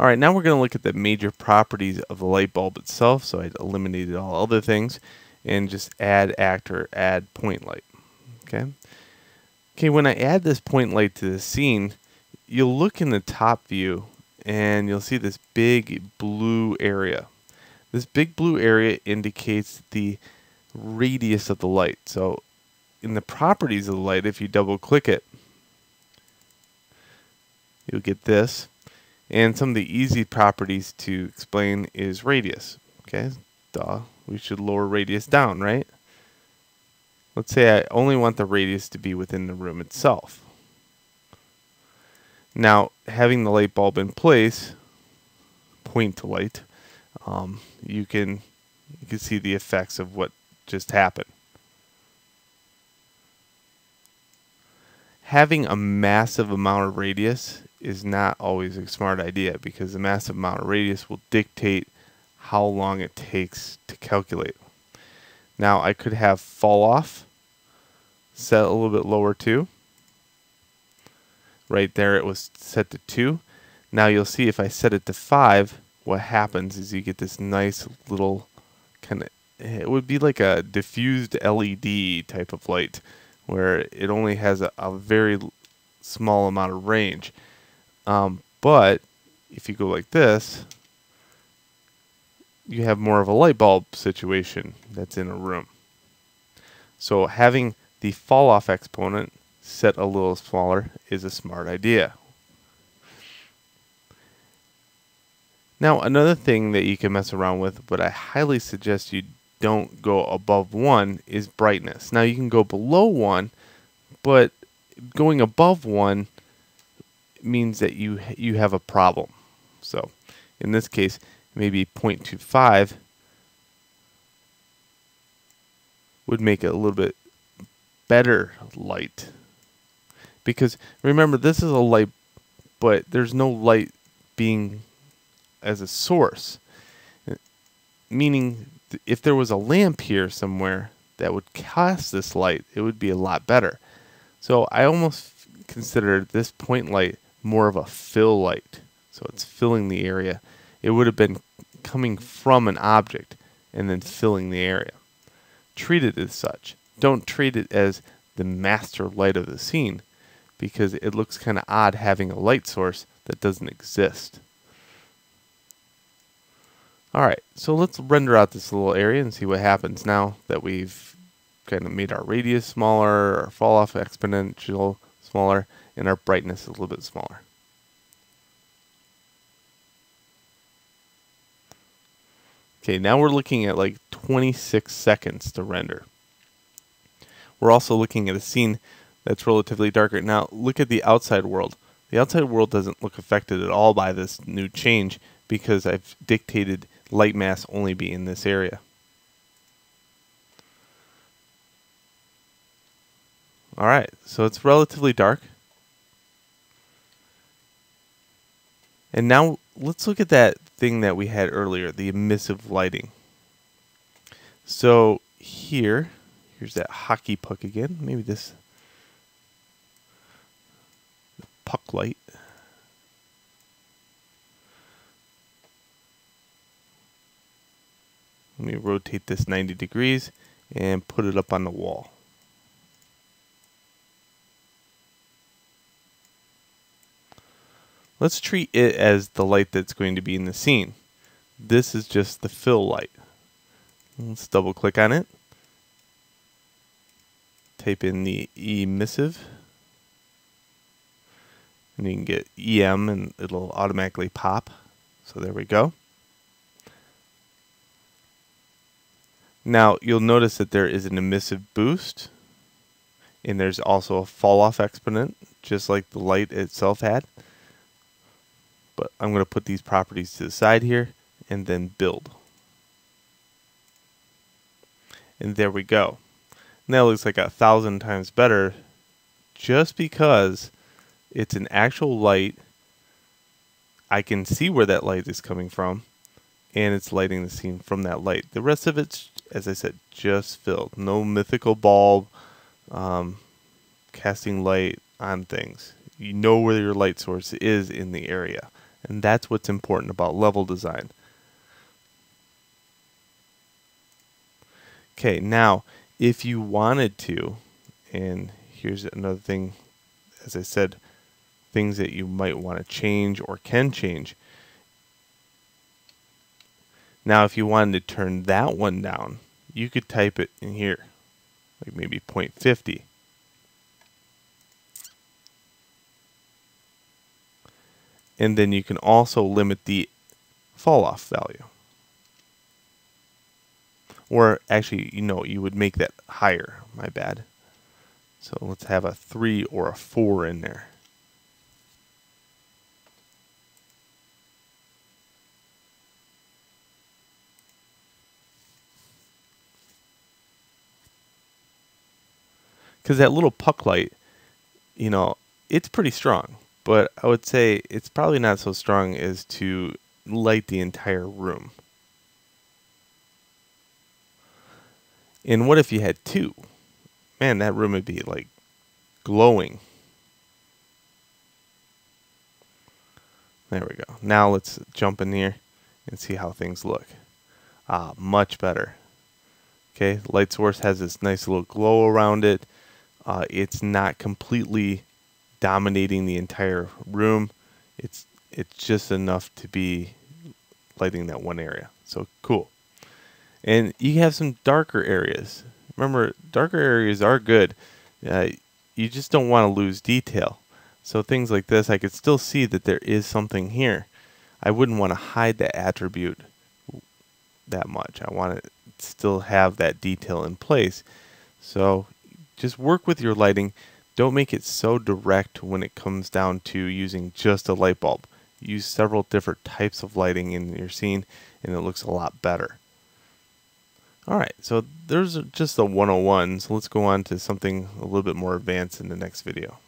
All right, now we're going to look at the major properties of the light bulb itself. So I eliminated all other things and just add actor, add point light. Okay, when I add this point light to the scene, you'll look in the top view and you'll see this big blue area. This big blue area indicates the radius of the light. So in the properties of the light, if you double click it, you'll get this. And some of the easy properties to explain is radius. Okay, duh, we should lower radius down, right? Let's say I only want the radius to be within the room itself. Now, having the light bulb in place, point to light, you can see the effects of what just happened. Having a massive amount of radius is not always a smart idea, because the massive amount of radius will dictate how long it takes to calculate. Now I could have Falloff set a little bit lower too. Right there it was set to 2. Now you'll see if I set it to 5, what happens is you get this nice little kind of, it would be like a diffused LED type of light where it only has a very small amount of range. But if you go like this, you have more of a light bulb situation that's in a room. So having the fall off exponent set a little smaller is a smart idea. Now another thing that you can mess around with, but I highly suggest you don't go above 1, is brightness. Now you can go below 1, but going above 1 means that you have a problem. So in this case, maybe 0.25 would make it a little bit better light. Because remember, this is a light, but there's no light being as a source. Meaning, if there was a lamp here somewhere that would cast this light, it would be a lot better. So I almost consider this point light more of a fill light. So it's filling the area. It would have been coming from an object and then filling the area. Treat it as such. Don't treat it as the master light of the scene, because it looks kind of odd having a light source that doesn't exist. Alright, so let's render out this little area and see what happens now that we've kind of made our radius smaller, our fall off exponential smaller, and our brightness a little bit smaller. Okay, now we're looking at like 26 seconds to render. We're also looking at a scene that's relatively darker. Now look at the outside world. The outside world doesn't look affected at all by this new change because I've dictated light mass only be in this area. Alright, so it's relatively dark. And now let's look at that thing that we had earlier, the emissive lighting. So here's that hockey puck again. Maybe this puck light. Let me rotate this 90 degrees and put it up on the wall. Let's treat it as the light that's going to be in the scene. This is just the fill light. Let's double click on it. Type in the emissive. And you can get EM and it'll automatically pop. So there we go. Now you'll notice that there is an emissive boost. And there's also a fall off exponent, just like the light itself had. But I'm going to put these properties to the side here and then build. And there we go. Now it looks like 1,000 times better just because it's an actual light. I can see where that light is coming from and it's lighting the scene from that light. The rest of it's, as I said, just filled. No mythical bulb casting light on things. You know where your light source is in the area. And that's what's important about level design. Okay, now if you wanted to, and here's another thing, as I said, things that you might want to change or can change. Now if you wanted to turn that one down, you could type it in here, like maybe 0.50. And then you can also limit the fall-off value. Or actually, you would make that higher, my bad. So let's have a 3 or a 4 in there. Because that little puck light, it's pretty strong. But I would say it's probably not so strong as to light the entire room. And what if you had 2? Man, that room would be like glowing. There we go. Now let's jump in here and see how things look. Much better. Okay, light source has this nice little glow around it. It's not completely dominating the entire room. It's just enough to be lighting that one area. So cool. And you have some darker areas. Remember, darker areas are good. You just don't want to lose detail. So things like this, I could still see that there is something here. I wouldn't want to hide that attribute that much. I want to still have that detail in place. So just work with your lighting. Don't make it so direct when it comes down to using just a light bulb. Use several different types of lighting in your scene and it looks a lot better. Alright, so there's just the 101, so let's go on to something a little bit more advanced in the next video.